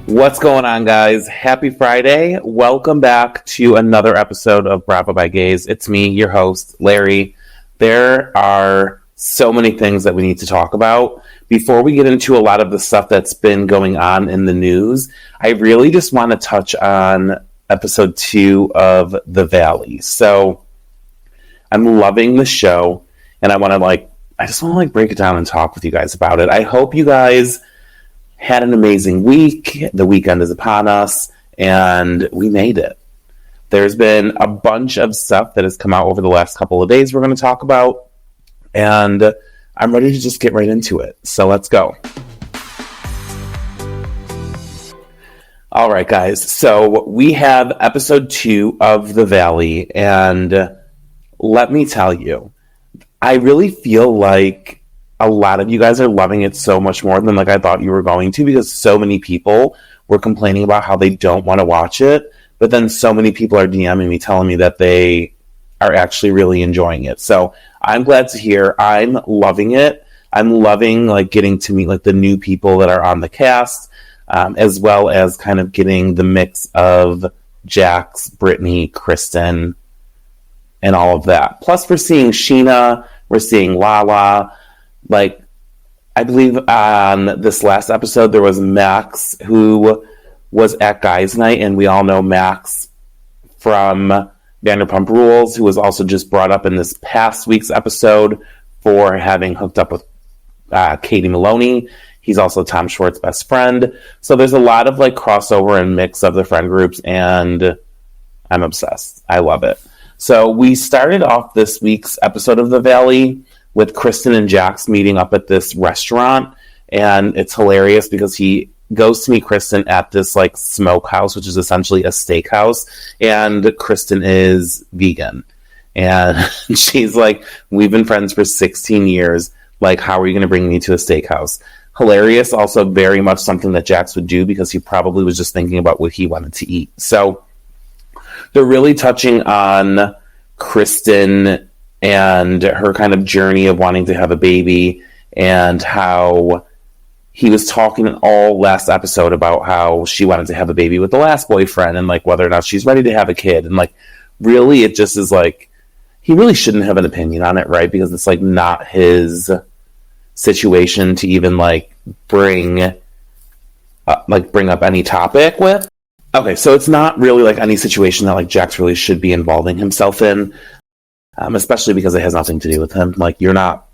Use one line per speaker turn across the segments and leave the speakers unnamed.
What's going on, guys? Happy Friday. Welcome back to another episode of Bravo by Gays. It's me, your host, Larry. There are so many things that we need to talk about. Before we get into a lot of the stuff that's been going on in the news, I really just want to touch on episode 2 of The Valley. So I'm loving the show, and I just want to break it down and talk with you guys about it. I hope you guys had an amazing week. The weekend is upon us, and we made it. There's been a bunch of stuff that has come out over the last couple of days we're going to talk about, and I'm ready to just get right into it. So let's go. All right, guys. So we have episode 2 of The Valley, and let me tell you, I really feel like a lot of you guys are loving it so much more than I thought you were going to, because so many people were complaining about how they don't want to watch it, but then so many people are DMing me telling me that they are actually really enjoying it. So I'm glad to hear. I'm loving it. I'm loving getting to meet the new people that are on the cast, as well as kind of getting the mix of Jax, Brittany, Kristen, and all of that. Plus we're seeing Sheena, we're seeing Lala. I believe on this last episode, there was Max, who was at Guys Night, and we all know Max from Vanderpump Rules, who was also just brought up in this past week's episode for having hooked up with Katie Maloney. He's also Tom Schwartz's best friend. So there's a lot of crossover and mix of the friend groups, and I'm obsessed. I love it. So we started off this week's episode of The Valley with Kristen and Jax meeting up at this restaurant, and it's hilarious because he goes to meet Kristen at this smokehouse, which is essentially a steakhouse, and Kristen is vegan, and she's like, we've been friends for 16 years, how are you going to bring me to a steakhouse? Hilarious. Also very much something that Jax would do, because he probably was just thinking about what he wanted to eat. So they're really touching on Kristen and her kind of journey of wanting to have a baby, and how he was talking all last episode about how she wanted to have a baby with the last boyfriend, and whether or not she's ready to have a kid. And really it just is he really shouldn't have an opinion on it, right? Because it's not his situation to even bring up any topic with. Okay, so it's not really any situation that Jax really should be involving himself in. Especially because it has nothing to do with him. You're not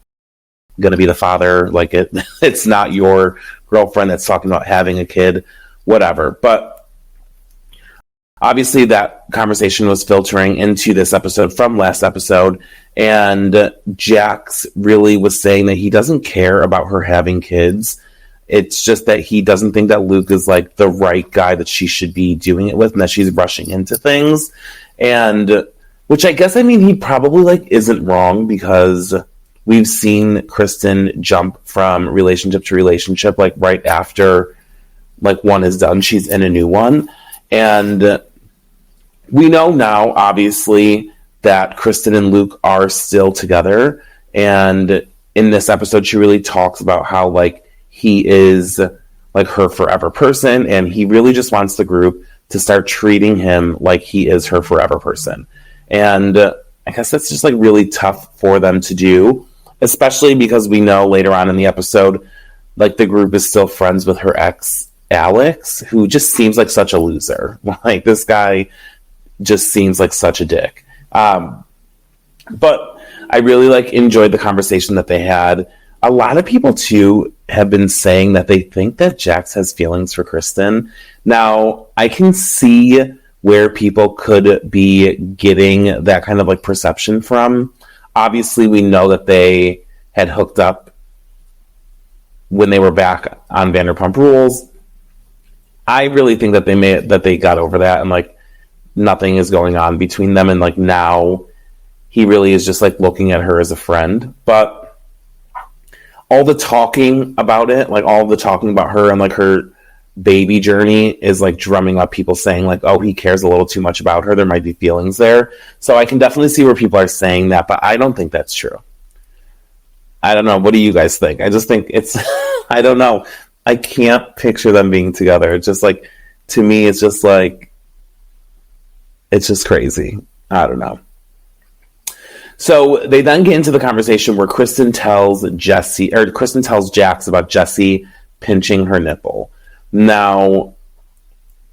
going to be the father. It's not your girlfriend that's talking about having a kid, whatever. But obviously that conversation was filtering into this episode from last episode, and Jax really was saying that he doesn't care about her having kids. It's just that he doesn't think that Luke is the right guy that she should be doing it with, and that she's rushing into things. And which I guess, he probably, isn't wrong, because we've seen Kristen jump from relationship to relationship, right after, one is done, she's in a new one. And we know now, obviously, that Kristen and Luke are still together. And in this episode, she really talks about how, he is, her forever person, and he really just wants the group to start treating him like he is her forever person. And I guess that's just really tough for them to do, especially because we know later on in the episode, the group is still friends with her ex, Alex, who just seems like such a loser. This guy just seems like such a dick. But I really enjoyed the conversation that they had. A lot of people too have been saying that they think that Jax has feelings for Kristen. Now, I can see where people could be getting that kind of perception from. Obviously, we know that they had hooked up when they were back on Vanderpump Rules. I really think that they got over that, and nothing is going on between them, and now he really is just looking at her as a friend. But all the talking about it, all the talking about her and her baby journey is drumming up people saying oh, he cares a little too much about her, there might be feelings there. So I can definitely see where people are saying that, but I don't think that's true. I don't know, what do you guys think? I just think it's I don't know, I can't picture them being together. It's just like, to me, it's just like, it's just crazy. I don't know. So they then get into the conversation where Kristen tells Jax about Jesse pinching her nipple. Now,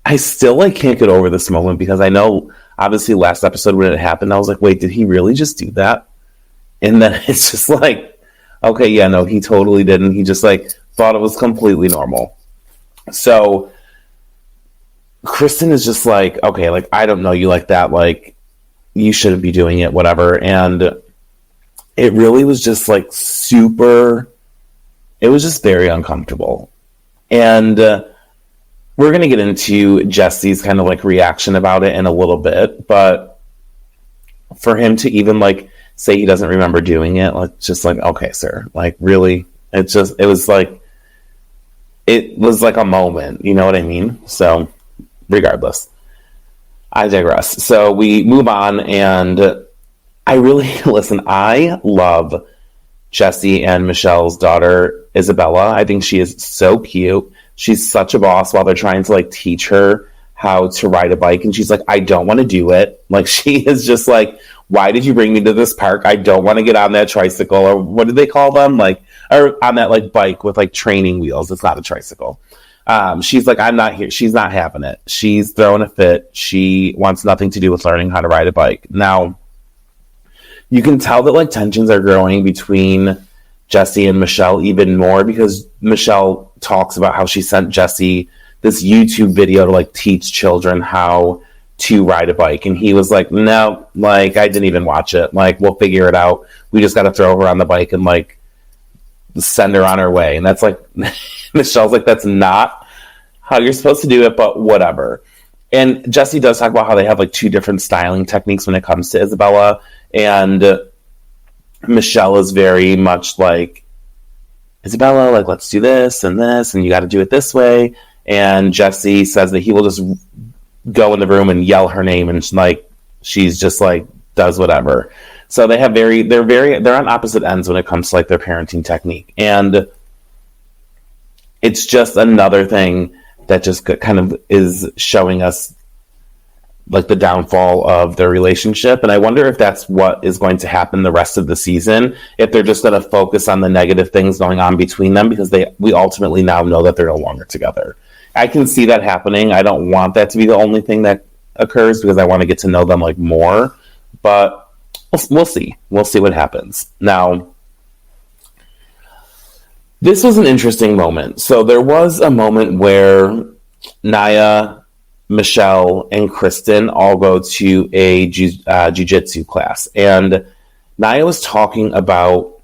I still can't get over this moment because I know, obviously, last episode when it happened, I was like, wait, did he really just do that? And then it's just like, okay, yeah, no, he totally didn't. He just thought it was completely normal. So Kristen is just like, okay, I don't know you like that. You shouldn't be doing it, whatever. And it really was just super, it was just very uncomfortable. And we're going to get into Jesse's kind of reaction about it in a little bit. But for him to even say he doesn't remember doing it, just okay, sir, really, it was a moment, you know what I mean? So regardless, I digress. So we move on, and I really, listen, I love Jesse and Michelle's daughter, Isabella. I think she is so cute. She's such a boss while they're trying to teach her how to ride a bike. And she's like, I don't want to do it. She is just why did you bring me to this park? I don't want to get on that tricycle, or what do they call them? Or on that bike with training wheels. It's not a tricycle. She's like, I'm not here. She's not having it. She's throwing a fit. She wants nothing to do with learning how to ride a bike. Now, you can tell that tensions are growing between Jesse and Michelle even more, because Michelle talks about how she sent Jesse this YouTube video to teach children how to ride a bike, and he was like, no, I didn't even watch it. We'll figure it out. We just got to throw her on the bike and send her on her way. And that's Michelle's like, that's not how you're supposed to do it, but whatever. And Jesse does talk about how they have two different styling techniques when it comes to Isabella, and Michelle is very much Isabella, let's do this, and you got to do it this way. And Jesse says that he will just go in the room and yell her name, and she's just does whatever. So they're on opposite ends when it comes to their parenting technique. And it's just another thing that just kind of is showing us the downfall of their relationship. And I wonder if that's what is going to happen the rest of the season, if they're just going to focus on the negative things going on between them, because we ultimately now know that they're no longer together. I can see that happening. I don't want that to be the only thing that occurs, because I want to get to know them more, but we'll see. We'll see what happens. Now, this was an interesting moment. So there was a moment where Naya, Michelle, and Kristen all go to a jiu-jitsu class. And Naya was talking about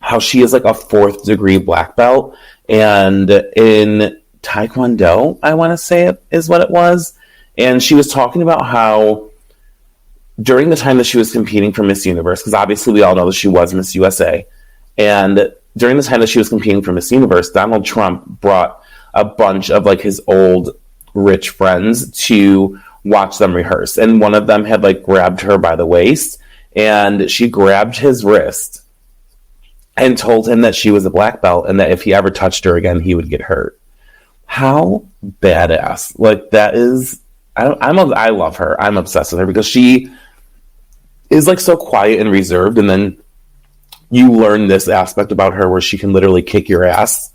how she is a 4th degree black belt. And in Taekwondo, I want to say it is what it was. And she was talking about how during the time that she was competing for Miss Universe, because obviously we all know that she was Miss USA, and during the time that she was competing for Miss Universe, Donald Trump brought a bunch of his old rich friends to watch them rehearse. And one of them had grabbed her by the waist, and she grabbed his wrist and told him that she was a black belt, and that if he ever touched her again, he would get hurt. How badass. That is, I love her. I'm obsessed with her, because she is so quiet and reserved, and then you learn this aspect about her where she can literally kick your ass.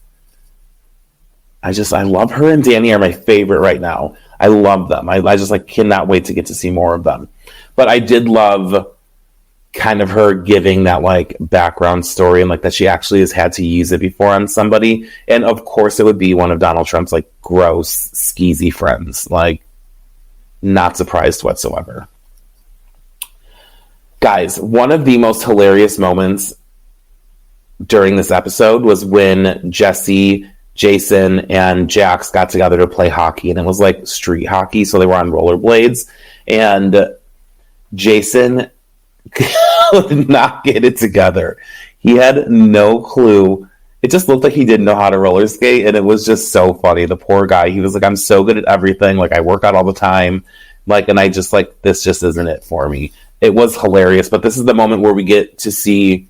I love her and Danny are my favorite right now. I love them. I just cannot wait to get to see more of them. But I did love kind of her giving that background story, and that she actually has had to use it before on somebody. And of course it would be one of Donald Trump's gross, skeezy friends. Not surprised whatsoever. Guys, one of the most hilarious moments during this episode was when Jesse, Jason, and Jax got together to play hockey, and it was street hockey, so they were on rollerblades, and Jason could not get it together. He had no clue. It just looked like he didn't know how to roller skate, and it was just so funny. The poor guy, he was I'm so good at everything, I work out all the time, and I just this just isn't it for me. It was hilarious, but this is the moment where we get to see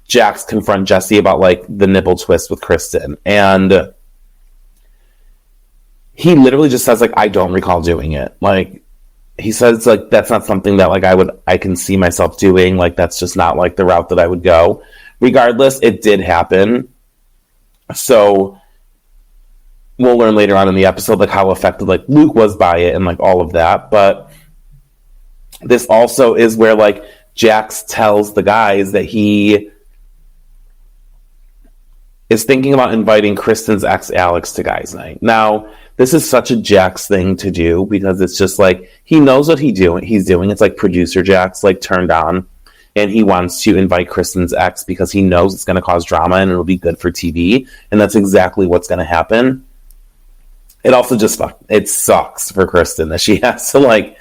Jax confront Jesse about the nipple twist with Kristen. And he literally just says, like, I don't recall doing it. Like, he says, like, that's not something that, like, I can see myself doing. Like, that's just not, like, the route that I would go. Regardless, it did happen. So we'll learn later on in the episode, like, how affected, like, Luke was by it and, like, all of that. But this also is where, like, Jax tells the guys that he is thinking about inviting Kristen's ex, Alex, to guys' night. Now, this is such a Jax thing to do because it's just, like, he knows what he's doing. It's like producer Jax, like, turned on. And he wants to invite Kristen's ex because he knows it's going to cause drama and it'll be good for TV. And that's exactly what's going to happen. It also just it sucks for Kristen that she has to, like,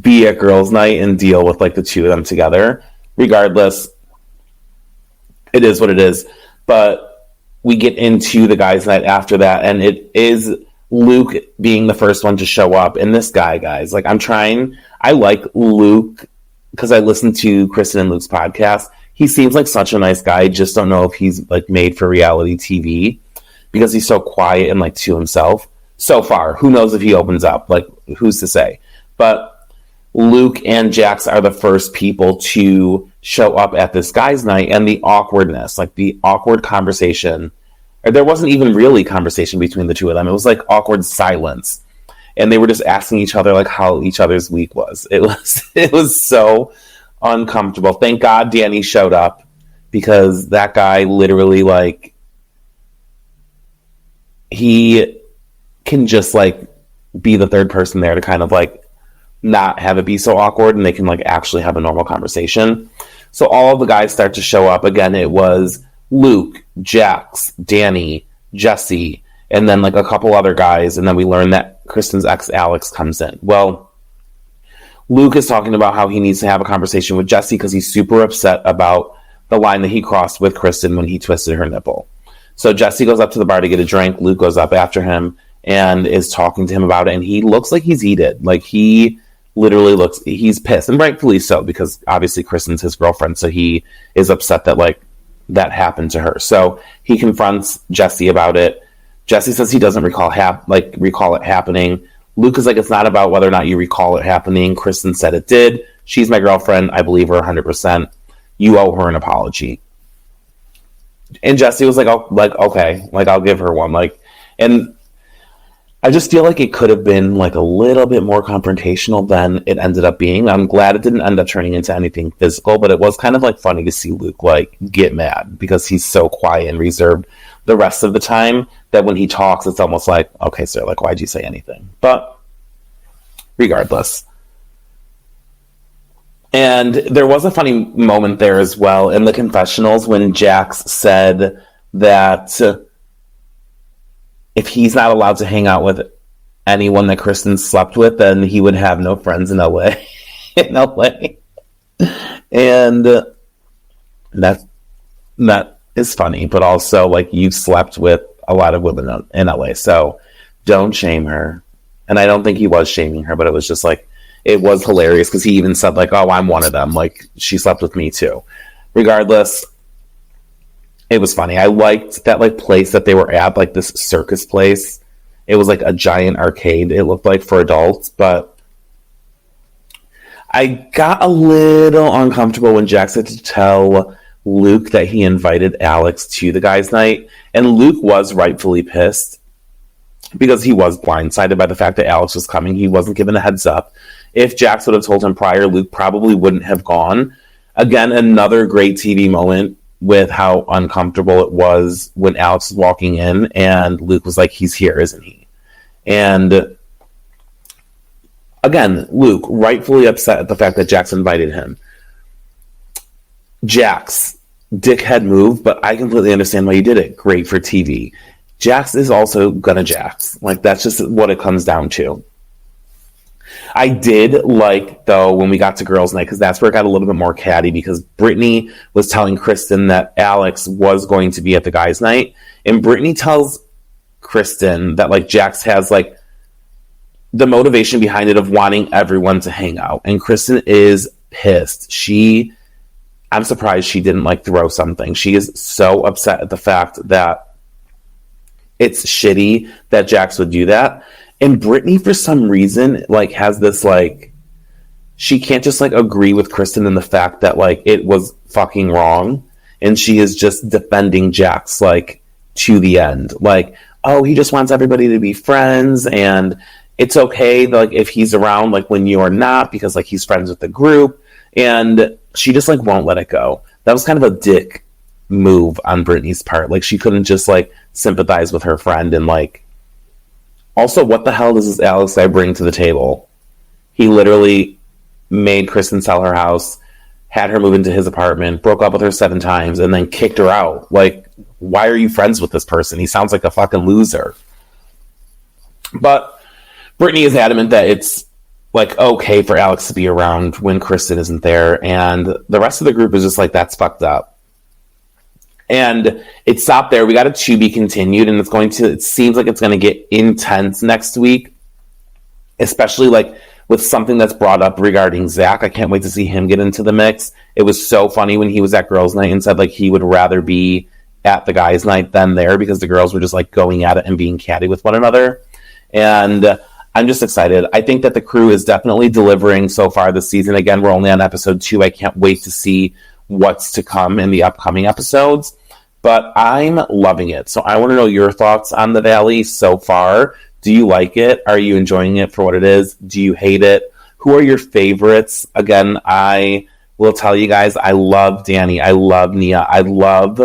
be at girls' night and deal with, like, the two of them together. Regardless, it is what it is. But we get into the guys' night after that, and it is Luke being the first one to show up. And this guy, guys, like, I like Luke because I listened to Kristen and Luke's podcast. He seems like such a nice guy. I just don't know if he's, like, made for reality TV because he's so quiet and, like, to himself. So far, who knows if he opens up? Like, who's to say? But Luke and Jax are the first people to show up at this guys' night, and the awkwardness, like the awkward conversation, or there wasn't even really conversation between the two of them. It was like awkward silence. And they were just asking each other, like, how each other's week was. It was so uncomfortable. Thank God Danny showed up because that guy literally, like, he can just, like, be the third person there to kind of, like, not have it be so awkward, and they can, like, actually have a normal conversation. So all of the guys start to show up. Again, it was Luke, Jax, Danny, Jesse, and then, like, a couple other guys, and then we learn that Kristen's ex, Alex, comes in. Well, Luke is talking about how he needs to have a conversation with Jesse because he's super upset about the line that he crossed with Kristen when he twisted her nipple. So Jesse goes up to the bar to get a drink. Luke goes up after him and is talking to him about it, and he looks like he's heated. Like, he literally looks, he's pissed, and rightfully so, because obviously Kristen's his girlfriend, so he is upset that, like, that happened to her. So he confronts Jesse about it. Jesse says he doesn't recall it happening. Luke is like, it's not about whether or not you recall it happening. Kristen said it did. She's my girlfriend. I believe her 100%. You owe her an apology. And Jesse was like, oh, like, okay, like, I'll give her one. Like, and I just feel like it could have been, like, a little bit more confrontational than it ended up being. I'm glad it didn't end up turning into anything physical, but it was kind of, like, funny to see Luke, like, get mad because he's so quiet and reserved the rest of the time that when he talks, it's almost like, okay, sir, like, why'd you say anything? But regardless. And there was a funny moment there as well in the confessionals when Jax said that if he's not allowed to hang out with anyone that Kristen slept with, then he would have no friends in LA. in LA. And that is funny, but also, like, you slept with a lot of women in LA, so don't shame her. And I don't think he was shaming her, but it was just, like, it was hilarious because he even said, like, oh, I'm one of them. Like, she slept with me too. Regardless, it was funny. I liked that, like, place that they were at, like, this circus place. It was like a giant arcade, it looked like, for adults, but I got a little uncomfortable when Jax had to tell Luke that he invited Alex to the guys' night, and Luke was rightfully pissed because he was blindsided by the fact that Alex was coming. He wasn't given a heads up. If Jax would have told him prior, Luke probably wouldn't have gone. Again, another great TV moment with how uncomfortable it was when Alex was walking in and Luke was like, he's here, isn't he? And again, Luke rightfully upset at the fact that Jax invited him. Jax, dickhead move, but I completely understand why you did it. Great for TV. Jax is also gonna Jax. Like, that's just what it comes down to. I did like, though, when we got to girls' night, because that's where it got a little bit more catty, because Brittany was telling Kristen that Alex was going to be at the guys' night, and Brittany tells Kristen that, like, Jax has, like, the motivation behind it of wanting everyone to hang out, and Kristen is pissed. I'm surprised she didn't, like, throw something. She is so upset at the fact that it's shitty that Jax would do that. And Brittany, for some reason, like, has this, like, she can't just, like, agree with Kristen in the fact that, like, it was fucking wrong. And she is just defending Jax, like, to the end. Like, oh, he just wants everybody to be friends, and it's okay, like, if he's around, like, when you're not, because, like, he's friends with the group. And she just, like, won't let it go. That was kind of a dick move on Brittany's part. Like, she couldn't just, like, sympathize with her friend. And, like, also, what the hell does this Alex guy bring to the table? He literally made Kristen sell her house, had her move into his apartment, broke up with her 7 times, and then kicked her out. Like, why are you friends with this person? He sounds like a fucking loser. But Brittany is adamant that it's, like, okay for Alex to be around when Kristen isn't there, and the rest of the group is just like, that's fucked up. And it stopped there. We got a to be continued, and it seems like it's going to get intense next week, especially, like, with something that's brought up regarding Zach. I can't wait to see him get into the mix. It was so funny when he was at girls' night and said, like, he would rather be at the guys' night than there, because the girls were just, like, going at it and being catty with one another. And I'm just excited. I think that the crew is definitely delivering so far this season. Again, we're only on episode 2. I can't wait to see what's to come in the upcoming episodes. But I'm loving it. So I want to know your thoughts on the Valley so far. Do you like it? Are you enjoying it for what it is? Do you hate it? Who are your favorites? Again, I will tell you guys, I love Danny. I love Nia. I love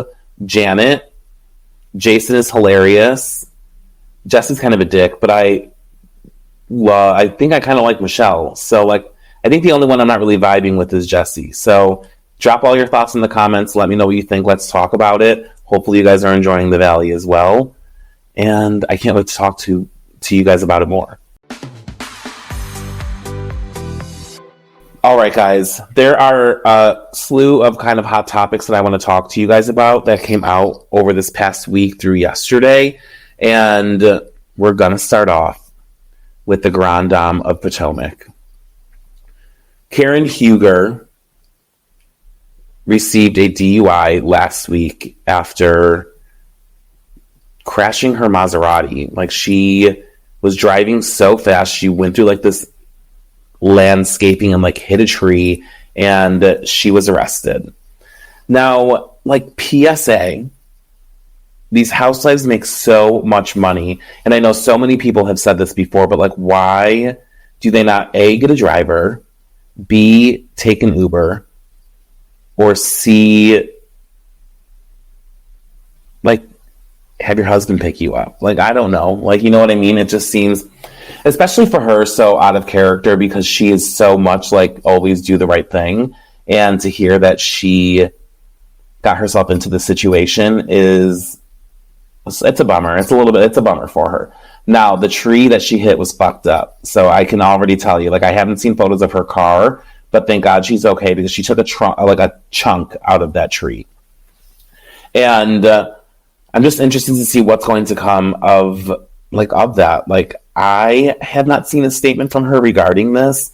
Janet. Jason is hilarious. Jesse's kind of a dick, but I think I kind of like Michelle. So, like, I think the only one I'm not really vibing with is Jesse. So drop all your thoughts in the comments. Let me know what you think. Let's talk about it. Hopefully you guys are enjoying the Valley as well. And I can't wait to talk to you guys about it more. All right, guys. There are a slew of kind of hot topics that I want to talk to you guys about that came out over this past week through yesterday. And we're going to start off with the Grand Dame of Potomac. Karen Huger received a DUI last week after crashing her Maserati. Like, she was driving so fast, she went through, like, this landscaping and, like, hit a tree, and she was arrested. Now, like, PSA, these housewives make so much money, and I know so many people have said this before, but, like, why do they not A, get a driver, B, take an Uber, or C, like, have your husband pick you up? Like, I don't know. Like, you know what I mean? It just seems, especially for her, so out of character, because she is so much, like, always do the right thing. And to hear that she got herself into the situation it's a bummer. It's a bummer for her. Now, the tree that she hit was fucked up. So I can already tell you, like, I haven't seen photos of her car, but thank God she's okay, because she took a chunk out of that tree. And I'm just interested to see what's going to come of that. Like, I have not seen a statement from her regarding this.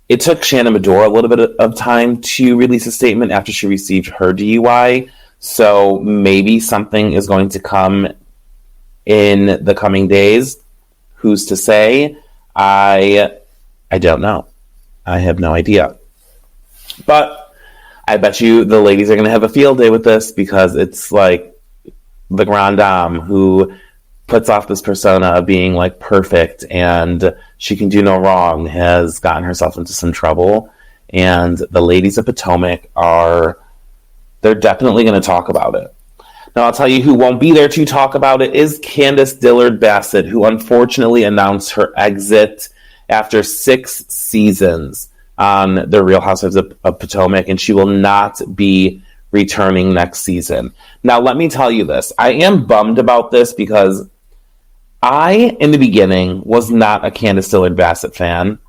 It took Shannon Medora a little bit of time to release a statement after she received her DUI. So maybe something is going to come in the coming days. Who's to say? I don't know. I have no idea. But I bet you the ladies are going to have a field day with this, because it's like the Grand Dame who puts off this persona of being, like, perfect and she can do no wrong has gotten herself into some trouble. And the ladies of Potomac they're definitely going to talk about it. Now, I'll tell you who won't be there to talk about it is Candace Dillard Bassett, who unfortunately announced her exit after 6 seasons on The Real Housewives of Potomac, and she will not be returning next season. Now, let me tell you this. I am bummed about this, because I, in the beginning, was not a Candace Dillard Bassett fan.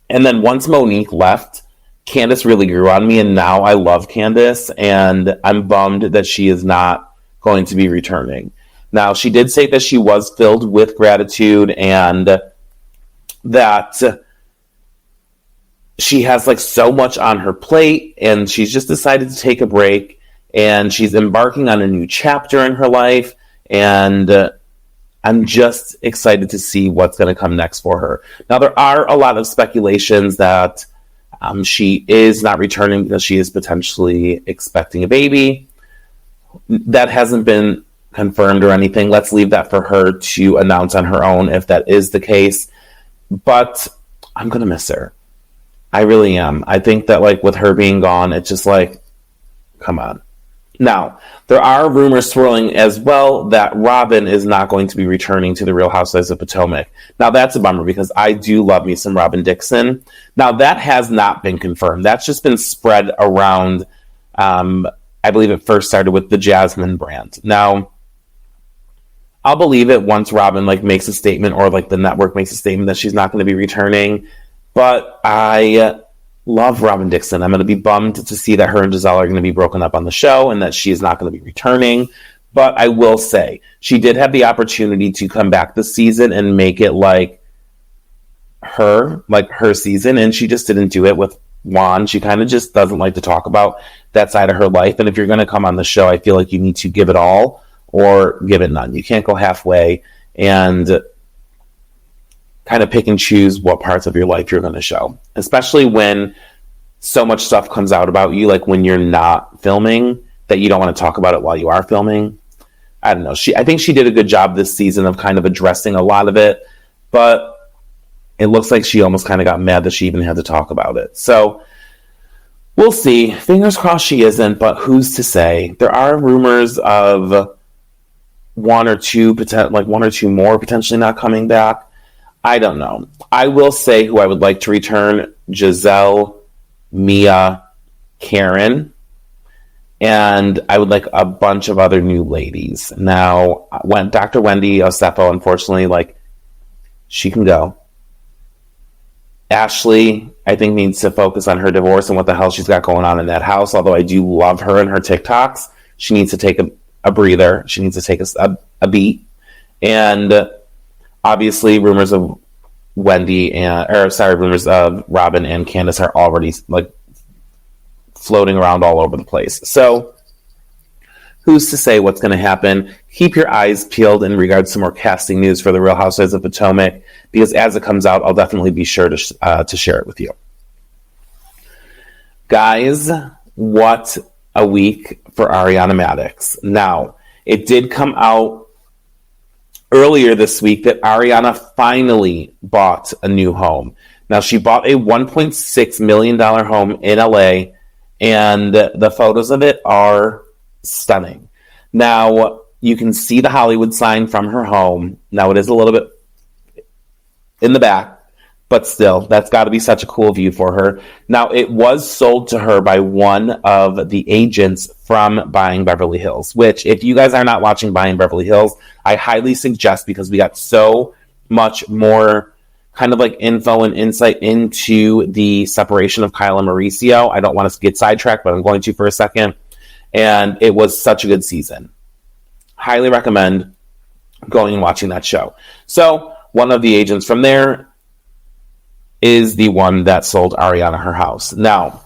And then once Monique left, Candace really grew on me, and now I love Candace, and I'm bummed that she is not going to be returning. Now, she did say that she was filled with gratitude, and that she has, like, so much on her plate, and she's just decided to take a break, and she's embarking on a new chapter in her life, And I'm just excited to see what's going to come next for her. Now, there are a lot of speculations that she is not returning because she is potentially expecting a baby. That hasn't been confirmed or anything. Let's leave that for her to announce on her own if that is the case. But I'm going to miss her. I really am. I think that, like, with her being gone, it's just like, come on. Now, there are rumors swirling as well that Robin is not going to be returning to the Real Housewives of Potomac. Now, that's a bummer because I do love me some Robin Dixon. Now, that has not been confirmed. That's just been spread around. I believe it first started with the Jasmine brand. Now, I'll believe it once Robin makes a statement, or the network makes a statement that she's not going to be returning. But I love Robin Dixon. I'm going to be bummed to see that her and Giselle are going to be broken up on the show and that she is not going to be returning. But I will say, she did have the opportunity to come back this season and make it her season, and she just didn't do it with Juan. She kind of just doesn't like to talk about that side of her life. And if you're going to come on the show, I feel like you need to give it all or give it none. You can't go halfway and kind of pick and choose what parts of your life you're going to show, especially when so much stuff comes out about you, like when you're not filming, that you don't want to talk about it while you are filming. I don't know. I think she did a good job this season of kind of addressing a lot of it, but it looks like she almost kind of got mad that she even had to talk about it. So we'll see. Fingers crossed she isn't, but who's to say? There are rumors of one or two more potentially not coming back. I don't know. I will say who I would like to return: Giselle, Mia, Karen, and I would like a bunch of other new ladies. Now, when Dr. Wendy Osefo, unfortunately, she can go. Ashley, I think, needs to focus on her divorce and what the hell she's got going on in that house. Although I do love her and her TikToks, she needs to take a breather. She needs to take a beat. And obviously, rumors of rumors of Robin and Candace are already floating around all over the place. So who's to say what's going to happen? Keep your eyes peeled in regards to more casting news for the Real Housewives of Potomac, because as it comes out, I'll definitely be sure to share it with you. Guys, what a week for Ariana Madix. Now, it did come out earlier this week that Ariana finally bought a new home. Now, she bought a $1.6 million home in LA, and the photos of it are stunning. Now, you can see the Hollywood sign from her home. Now, it is a little bit in the back, but still, that's got to be such a cool view for her. Now, it was sold to her by one of the agents from Buying Beverly Hills, which, if you guys are not watching Buying Beverly Hills, I highly suggest, because we got so much more kind of info and insight into the separation of Kyle and Mauricio. I don't want us to get sidetracked, but I'm going to for a second. And it was such a good season. Highly recommend going and watching that show. So one of the agents from there is the one that sold Ariana her house. Now,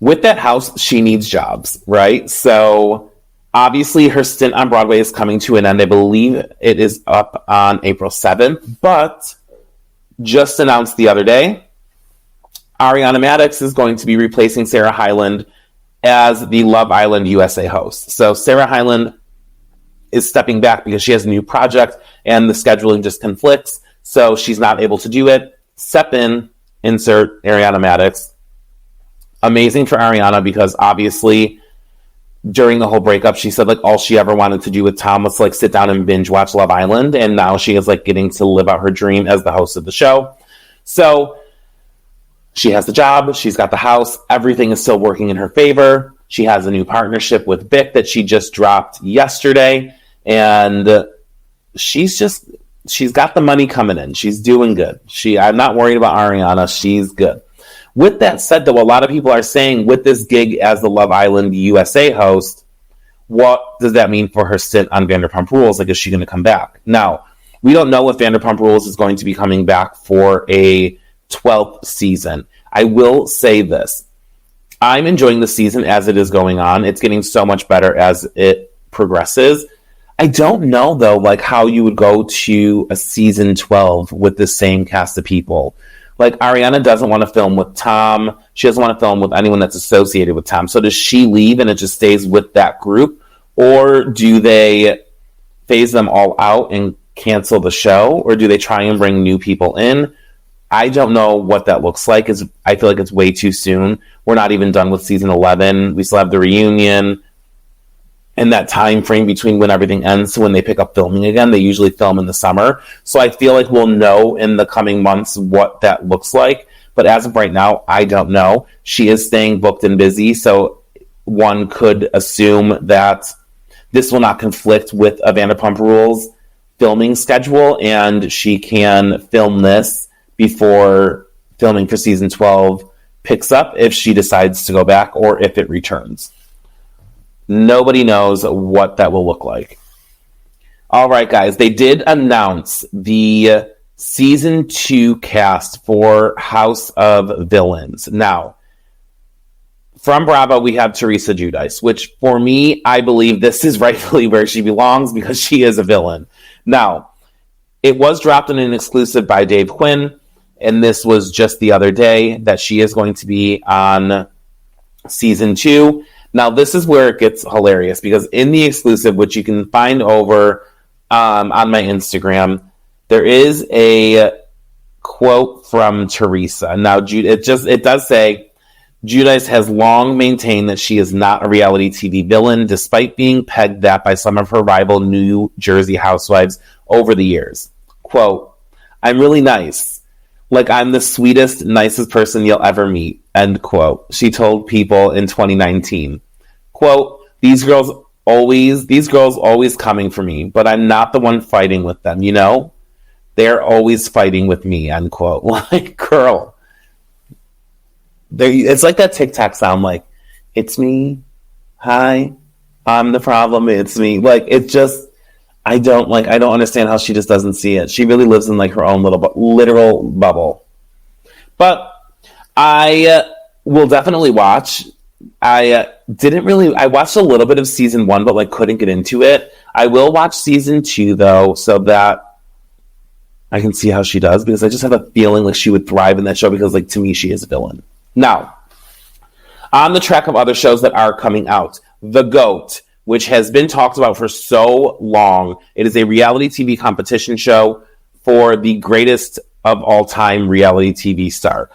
with that house, she needs jobs, right? So obviously her stint on Broadway is coming to an end. I believe it is up on April 7th, but just announced the other day, Ariana Madix is going to be replacing Sarah Hyland as the Love Island USA host. So Sarah Hyland is stepping back because she has a new project and the scheduling just conflicts. So she's not able to do it. Step in, insert Ariana Madix. Amazing for Ariana, because obviously during the whole breakup, she said all she ever wanted to do with Tom was sit down and binge watch Love Island. And now she is getting to live out her dream as the host of the show. So she has the job. She's got the house. Everything is still working in her favor. She has a new partnership with Bic that she just dropped yesterday. And she's got the money coming in. She's doing good. I'm not worried about Ariana. She's good. With that said, though, a lot of people are saying with this gig as the Love Island USA host, what does that mean for her stint on Vanderpump Rules? Is she going to come back? Now, we don't know if Vanderpump Rules is going to be coming back for a 12th season. I will say this. I'm enjoying the season as it is going on. It's getting so much better as it progresses. I don't know, though, like how you would go to a season 12 with the same cast of people. Like, Ariana doesn't want to film with Tom. She doesn't want to film with anyone that's associated with Tom. So does she leave and it just stays with that group? Or do they phase them all out and cancel the show? Or do they try and bring new people in? I don't know what that looks like. I feel like it's way too soon. We're not even done with season 11. We still have the reunion. And that time frame between when everything ends to when they pick up filming again. They usually film in the summer. So I feel like we'll know in the coming months what that looks like. But as of right now, I don't know. She is staying booked and busy. So one could assume that this will not conflict with a Vanderpump Rules filming schedule. And she can film this before filming for season 12 picks up if she decides to go back or if it returns. Nobody knows what that will look like. All right, guys. They did announce the season 2 cast for House of Villains. Now, from Bravo, we have Teresa Giudice, which for me, I believe this is rightfully where she belongs because she is a villain. Now, it was dropped in an exclusive by Dave Quinn, and this was just the other day that she is going to be on season 2. Now, this is where it gets hilarious because in the exclusive, which you can find over on my Instagram, there is a quote from Teresa. Now, it does say, Giudice has long maintained that she is not a reality TV villain, despite being pegged that by some of her rival New Jersey housewives over the years. Quote, I'm really nice. Like, I'm the sweetest, nicest person you'll ever meet, end quote. She told People in 2019. Quote, these girls always coming for me, but I'm not the one fighting with them, you know? They're always fighting with me, end quote. Like, girl. It's like that TikTok sound, like, it's me, hi, I'm the problem, it's me. Like, it's just, I don't understand how she just doesn't see it. She really lives in like her own little literal bubble. But I will definitely watch. I watched a little bit of season 1, but like couldn't get into it. I will watch season 2 though, so that I can see how she does, because I just have a feeling like she would thrive in that show because like to me she is a villain. Now, on the track of other shows that are coming out, The GOAT, which has been talked about for so long. It is a reality TV competition show for the greatest of all time reality TV star.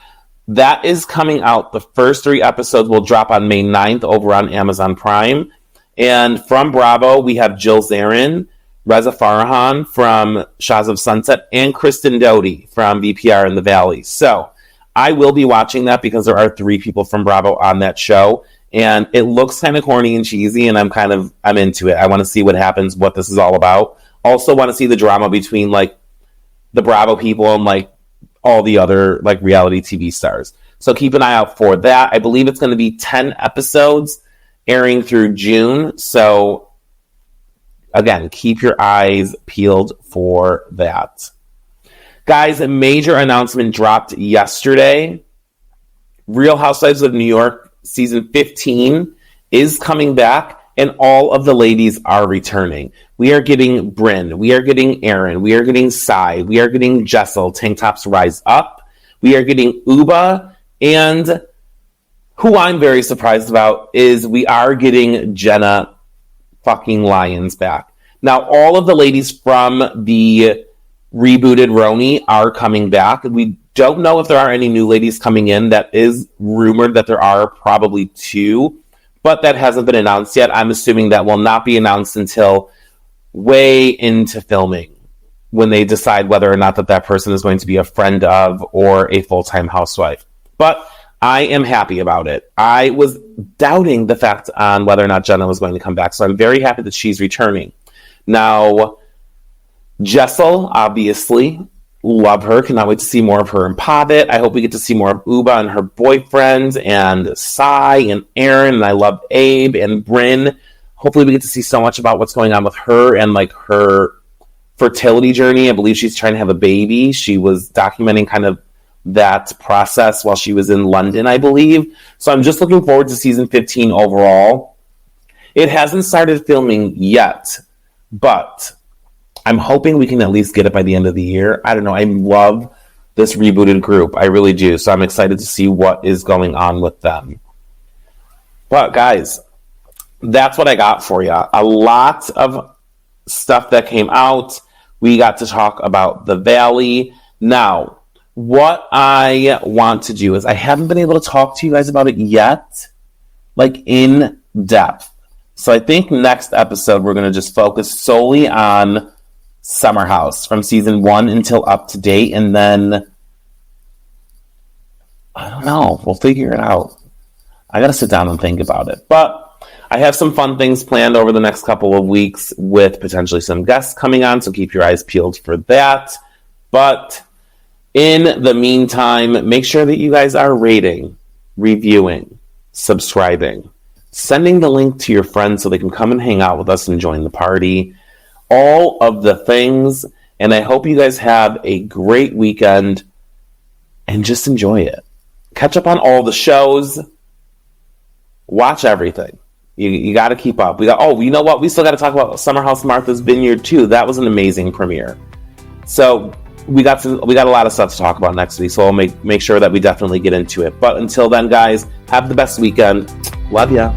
That is coming out. The first 3 episodes will drop on May 9th over on Amazon Prime. And from Bravo, we have Jill Zarin, Reza Farhan from Shahs of Sunset, and Kristen Doty from VPR in the Valley. So I will be watching that because there are 3 people from Bravo on that show. And it looks kind of corny and cheesy, and I'm into it. I want to see what happens, what this is all about. Also want to see the drama between, like, the Bravo people and, like, all the other, like, reality TV stars. So keep an eye out for that. I believe it's going to be 10 episodes airing through June. So, again, keep your eyes peeled for that. Guys, a major announcement dropped yesterday. Real Housewives of New York Season 15 is coming back, and all of the ladies are returning. We are getting Brynn. We are getting Aaron. We are getting Sai. We are getting Jessel, Tank Tops Rise Up. We are getting Uba. And who I'm very surprised about is we are getting Jenna fucking Lyons back. Now, all of the ladies from the rebooted RHONY are coming back. We don't know if there are any new ladies coming in. That is rumored that there are probably 2, but that hasn't been announced yet. I'm assuming that will not be announced until way into filming, when they decide whether or not that person is going to be a friend of or a full-time housewife. But I am happy about it. I was doubting the fact on whether or not Jenna was going to come back, so I'm very happy that she's returning. Now, Jessel, obviously, love her. Cannot wait to see more of her in Pavit. I hope we get to see more of Uba and her boyfriend, and Sai and Aaron, and I love Abe and Brynn. Hopefully we get to see so much about what's going on with her and like her fertility journey. I believe she's trying to have a baby. She was documenting kind of that process while she was in London, I believe. So I'm just looking forward to season 15 overall. It hasn't started filming yet, but I'm hoping we can at least get it by the end of the year. I don't know. I love this rebooted group. I really do. So I'm excited to see what is going on with them. But guys, that's what I got for you. A lot of stuff that came out. We got to talk about the Valley. Now, what I want to do is I haven't been able to talk to you guys about it yet, like in depth. So I think next episode we're going to just focus solely on Summer House from season 1 until up to date. And then, I don't know, we'll figure it out. I got to sit down and think about it. But I have some fun things planned over the next couple of weeks with potentially some guests coming on, so keep your eyes peeled for that. But in the meantime, make sure that you guys are rating, reviewing, subscribing, sending the link to your friends so they can come and hang out with us and join the party. All of the things. And I hope you guys have a great weekend and just enjoy it. Catch up on all the shows. Watch everything. You got to keep up. You know what? We still got to talk about Summer House Martha's Vineyard too. That was an amazing premiere. So we got a lot of stuff to talk about next week. So I'll make sure that we definitely get into it. But until then, guys, have the best weekend. Love ya.